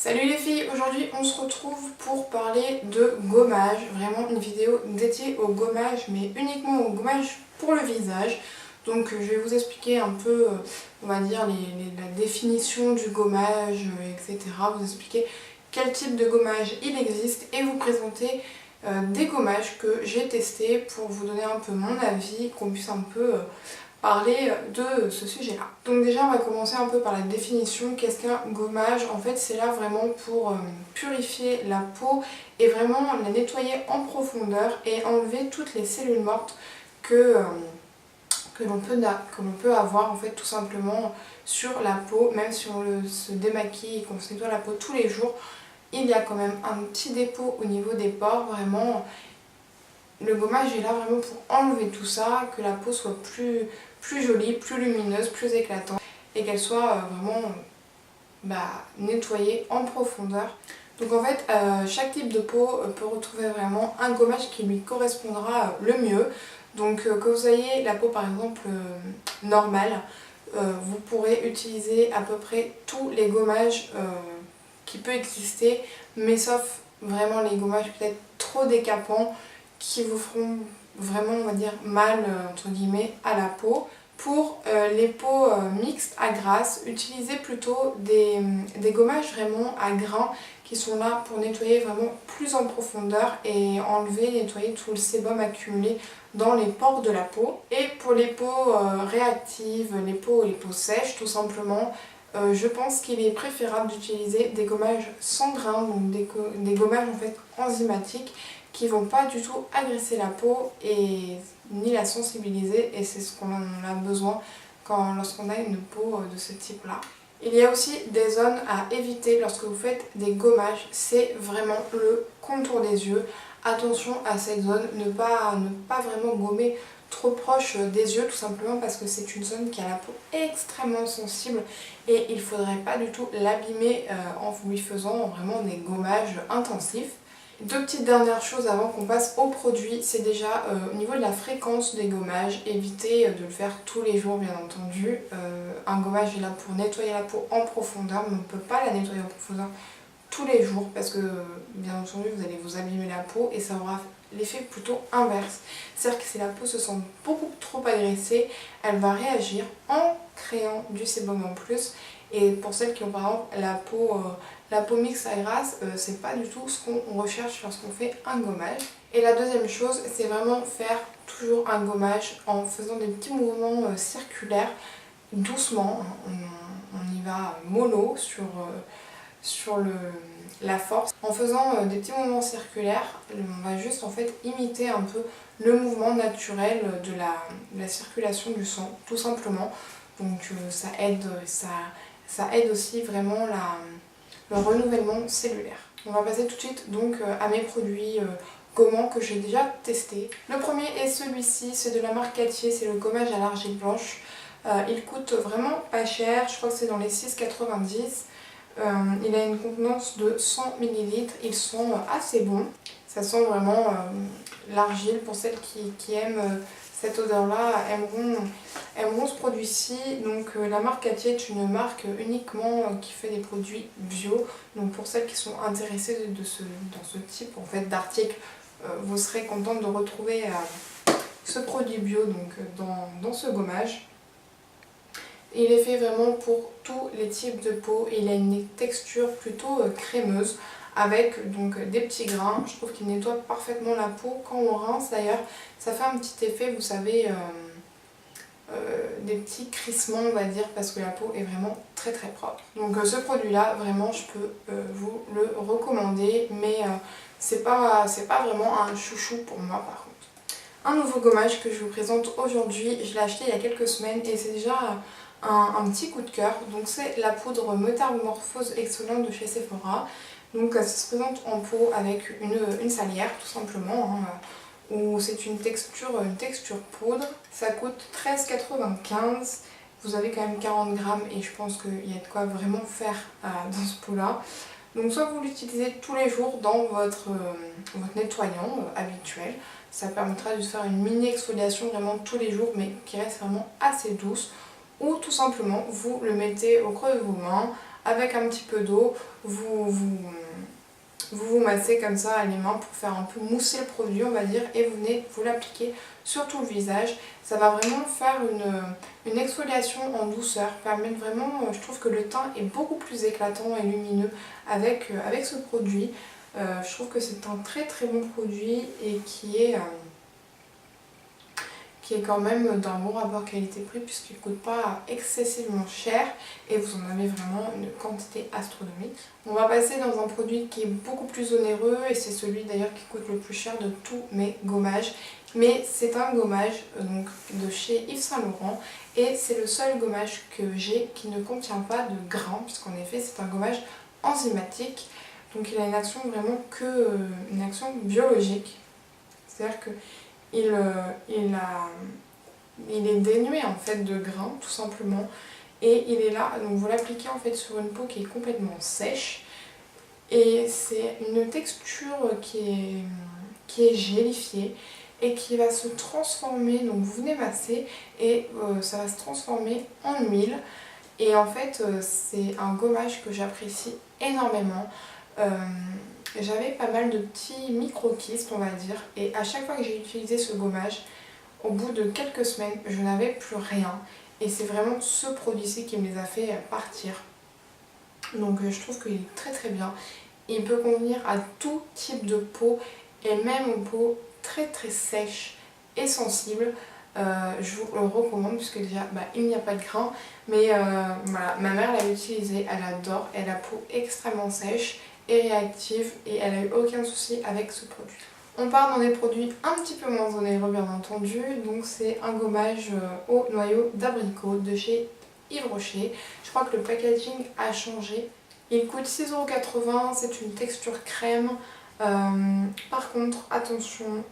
Salut les filles, aujourd'hui on se retrouve pour parler de gommage, vraiment une vidéo dédiée au gommage mais uniquement au gommage pour le visage. Donc je vais vous expliquer un peu, on va dire, la définition du gommage, etc. Vous expliquer quel type de gommage il existe et vous présenter des gommages que j'ai testés pour vous donner un peu mon avis, qu'on puisse un peu parler de ce sujet-là. Donc déjà on va commencer un peu par la définition. Qu'est-ce qu'un gommage? En fait c'est là vraiment pour purifier la peau et vraiment la nettoyer en profondeur et enlever toutes les cellules mortes que l'on peut avoir en fait tout simplement sur la peau. Même si on se démaquille et qu'on se nettoie la peau tous les jours, il y a quand même un petit dépôt au niveau des pores. Vraiment le gommage est là vraiment pour enlever tout ça, que la peau soit plus jolie, plus lumineuse, plus éclatante et qu'elle soit vraiment nettoyée en profondeur. Donc en fait chaque type de peau peut retrouver vraiment un gommage qui lui correspondra le mieux. Donc que vous ayez la peau par exemple normale, vous pourrez utiliser à peu près tous les gommages qui peuvent exister, mais sauf vraiment les gommages peut-être trop décapants qui vous feront vraiment, on va dire, mal entre guillemets à la peau. Pour les peaux mixtes à grasse, utilisez plutôt des gommages vraiment à grains qui sont là pour nettoyer vraiment plus en profondeur et enlever, nettoyer tout le sébum accumulé dans les pores de la peau. Et pour les peaux réactives, les peaux sèches tout simplement, je pense qu'il est préférable d'utiliser des gommages sans grains, donc des gommages en fait enzymatiques qui vont pas du tout agresser la peau et ni la sensibiliser, et c'est ce qu'on a besoin lorsqu'on a une peau de ce type là. Il y a aussi des zones à éviter lorsque vous faites des gommages, c'est vraiment le contour des yeux. Attention à cette zone, ne pas vraiment gommer trop proche des yeux, tout simplement parce que c'est une zone qui a la peau extrêmement sensible et il ne faudrait pas du tout l'abîmer en lui faisant vraiment des gommages intensifs. Deux petites dernières choses avant qu'on passe aux produits, c'est déjà au niveau de la fréquence des gommages, évitez de le faire tous les jours bien entendu. Un gommage est là pour nettoyer la peau en profondeur, mais on ne peut pas la nettoyer en profondeur tous les jours parce que bien entendu vous allez vous abîmer la peau et ça aura l'effet plutôt inverse. C'est-à-dire que si la peau se sent beaucoup trop agressée, elle va réagir en créant du sébum en plus. Et pour celles qui ont par exemple la peau mixte à grasse, c'est pas du tout ce qu'on recherche lorsqu'on fait un gommage. Et la deuxième chose, c'est vraiment faire toujours un gommage en faisant des petits mouvements circulaires, doucement. On y va mollo sur la force. En faisant des petits mouvements circulaires, on va juste en fait imiter un peu le mouvement naturel de la circulation du sang, tout simplement. Donc ça aide aussi vraiment le renouvellement cellulaire. On va passer tout de suite donc à mes produits gommants que j'ai déjà testés. Le premier est celui-ci, c'est de la marque Cartier, c'est le gommage à l'argile blanche. Il coûte vraiment pas cher, je crois que c'est dans les 6,90 €. Il a une contenance de 100 ml, ils sont assez bons. Ça sent vraiment l'argile. Pour celles qui aiment cette odeur-là, aimeront ce produit-ci. Donc la marque Cartier est une marque uniquement qui fait des produits bio. Donc pour celles qui sont intéressées dans ce type en fait, d'article, vous serez contente de retrouver ce produit bio donc, dans ce gommage. Il est fait vraiment pour tous les types de peau. Il a une texture plutôt crémeuse avec donc des petits grains. Je trouve qu'il nettoie parfaitement la peau. Quand on rince d'ailleurs, ça fait un petit effet, vous savez, des petits crissements on va dire, parce que la peau est vraiment très propre. Donc ce produit là, vraiment je peux vous le recommander, mais c'est pas vraiment un chouchou pour moi par contre. Un nouveau gommage que je vous présente aujourd'hui, je l'ai acheté il y a quelques semaines et c'est déjà un petit coup de cœur. Donc c'est la poudre Métamorphose Excellente de chez Sephora. Donc ça se présente en pot avec une salière tout simplement, où c'est une texture poudre. Ça coûte 13,95 €. Vous avez quand même 40 grammes et je pense qu'il y a de quoi vraiment faire dans ce pot là. Donc soit vous l'utilisez tous les jours dans votre nettoyant habituel. Ça permettra de faire une mini exfoliation vraiment tous les jours mais qui reste vraiment assez douce. Ou tout simplement vous le mettez au creux de vos mains avec un petit peu d'eau, vous massez comme ça les mains pour faire un peu mousser le produit, on va dire, et vous venez vous l'appliquer sur tout le visage. Ça va vraiment faire une exfoliation en douceur, permettre vraiment, je trouve que le teint est beaucoup plus éclatant et lumineux avec ce produit. Je trouve que c'est un très très bon produit et qui est quand même d'un bon rapport qualité-prix puisqu'il ne coûte pas excessivement cher et vous en avez vraiment une quantité astronomique. On va passer dans un produit qui est beaucoup plus onéreux et c'est celui d'ailleurs qui coûte le plus cher de tous mes gommages. Mais c'est un gommage donc, de chez Yves Saint Laurent et c'est le seul gommage que j'ai qui ne contient pas de grains puisqu'en effet c'est un gommage enzymatique. Donc il a une action vraiment une action biologique. C'est-à-dire que il est dénué en fait de grains tout simplement et il est là, donc vous l'appliquez en fait sur une peau qui est complètement sèche et c'est une texture qui est gélifiée et qui va se transformer, donc vous venez masser et ça va se transformer en huile et en fait c'est un gommage que j'apprécie énormément. J'avais pas mal de petits micro-kystes on va dire et à chaque fois que j'ai utilisé ce gommage, au bout de quelques semaines, je n'avais plus rien et c'est vraiment ce produit-ci qui me les a fait partir. Donc je trouve qu'il est très très bien. Il peut convenir à tout type de peau et même aux peaux très très sèches et sensibles. Je vous le recommande puisque déjà il n'y a pas de grains mais voilà, ma mère l'a utilisé, elle adore, elle a la peau extrêmement sèche et réactive et elle a eu aucun souci avec ce produit. On part dans des produits un petit peu moins onéreux bien entendu, donc c'est un gommage au noyau d'abricot de chez Yves Rocher. Je crois que le packaging a changé. Il coûte 6,80 €, c'est une texture crème. Par contre, attention,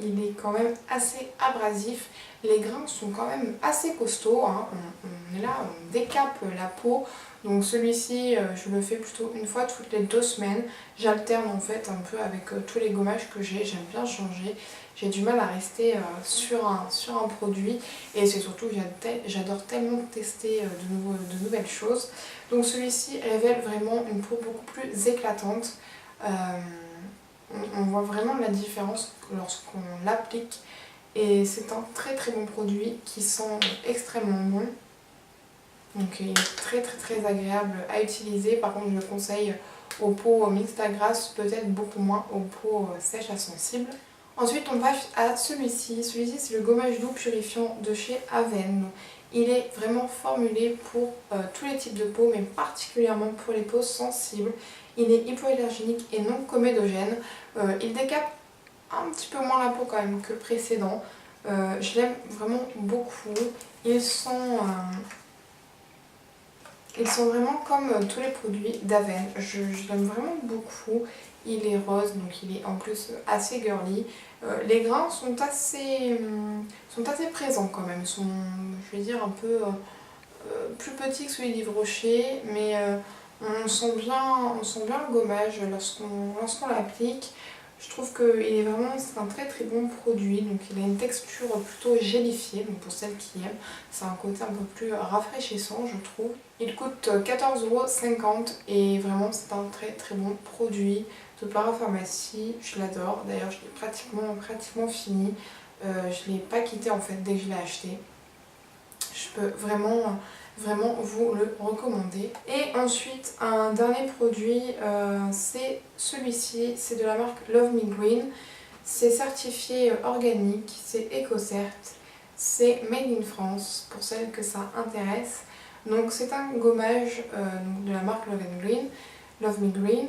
il est quand même assez abrasif. Les grains sont quand même assez costauds, hein. On est là, on décape la peau. Donc celui-ci, je le fais plutôt une fois toutes les 2 semaines. J'alterne en fait un peu avec tous les gommages que j'ai, j'aime bien changer. J'ai du mal à rester sur un produit et c'est surtout que j'adore tellement tester de nouvelles choses. Donc celui-ci révèle vraiment une peau beaucoup plus éclatante. On voit vraiment la différence lorsqu'on l'applique et c'est un très très bon produit qui sent extrêmement bon. Donc il est très très très agréable à utiliser. Par contre je le conseille aux peaux mixtes à grasses, peut-être beaucoup moins aux peaux sèches à sensibles. Ensuite on passe à celui-ci. Celui-ci c'est le gommage doux purifiant de chez Aven. Il est vraiment formulé pour tous les types de peau mais particulièrement pour les peaux sensibles. Il est hypoallergénique et non comédogène. Il décape un petit peu moins la peau quand même que le précédent. Je l'aime vraiment beaucoup. Ils sont vraiment comme tous les produits d'Aven. Je l'aime vraiment beaucoup. Il est rose, donc il est en plus assez girly. Les grains sont assez présents quand même. Sont, je vais dire, un peu plus petits que celui d'Yves Rocher, mais on sent bien le gommage lorsqu'on l'applique. Je trouve que c'est un très très bon produit, donc il a une texture plutôt gélifiée, donc pour celles qui aiment, c'est un côté un peu plus rafraîchissant je trouve. Il coûte 14,50 € et vraiment c'est un très très bon produit de parapharmacie, je l'adore, d'ailleurs je l'ai pratiquement fini, je ne l'ai pas quitté en fait dès que je l'ai acheté. Je peux vraiment vous le recommander. Et ensuite un dernier produit, c'est celui-ci, c'est de la marque Love Me Green. C'est certifié organique, c'est EcoCert, c'est made in France pour celles que ça intéresse. Donc c'est un gommage de la marque Love Me Green.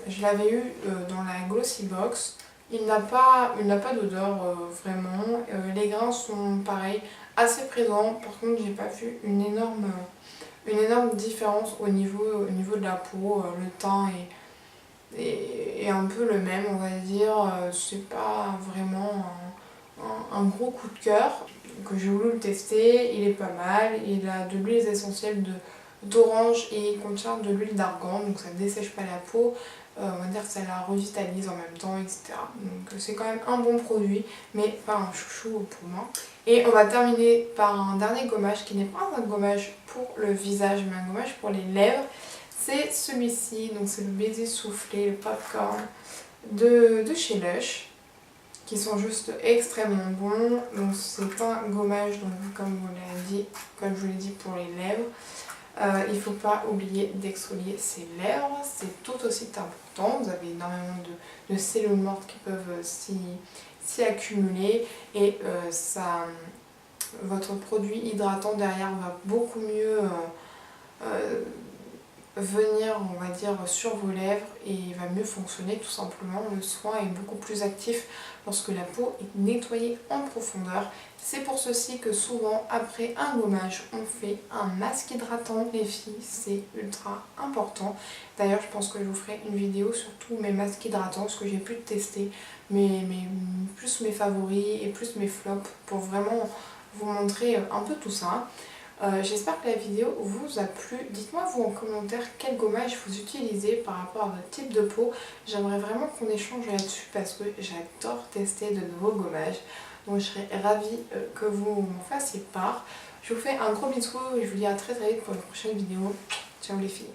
Je l'avais eu dans la Glossy Box. Il n'a pas d'odeur vraiment. Les grains sont pareils, assez présents. Par contre, j'ai pas vu une énorme différence au niveau de la peau. Le teint est un peu le même, on va dire. C'est pas vraiment un gros coup de cœur. Que j'ai voulu le tester. Il est pas mal. Il a de l'huile essentielle d'orange et il contient de l'huile d'argan, donc ça ne dessèche pas la peau. On va dire que ça la revitalise en même temps, etc. Donc c'est quand même un bon produit, mais pas un chouchou pour moi. Et on va terminer par un dernier gommage qui n'est pas un gommage pour le visage, mais un gommage pour les lèvres. C'est celui-ci, donc c'est le baiser soufflé, le popcorn de chez Lush, qui sont juste extrêmement bons. Donc c'est pas un gommage, donc, comme je vous l'ai dit pour les lèvres. Il ne faut pas oublier d'exfolier ses lèvres, c'est tout aussi important. Vous avez énormément de cellules mortes qui peuvent s'y accumuler et votre produit hydratant derrière va beaucoup mieux venir, on va dire, sur vos lèvres et va mieux fonctionner tout simplement. Le soin est beaucoup plus actif lorsque la peau est nettoyée en profondeur. C'est pour ceci que souvent après un gommage on fait un masque hydratant les filles, c'est ultra important. D'ailleurs je pense que je vous ferai une vidéo sur tous mes masques hydratants, ce que j'ai pu tester, plus mes favoris et plus mes flops pour vraiment vous montrer un peu tout ça. J'espère que la vidéo vous a plu. Dites-moi vous en commentaire quel gommage vous utilisez par rapport à votre type de peau. J'aimerais vraiment qu'on échange là-dessus parce que j'adore tester de nouveaux gommages. Donc je serais ravie que vous m'en fassiez part. Je vous fais un gros bisou et je vous dis à très vite pour une prochaine vidéo. Ciao les filles.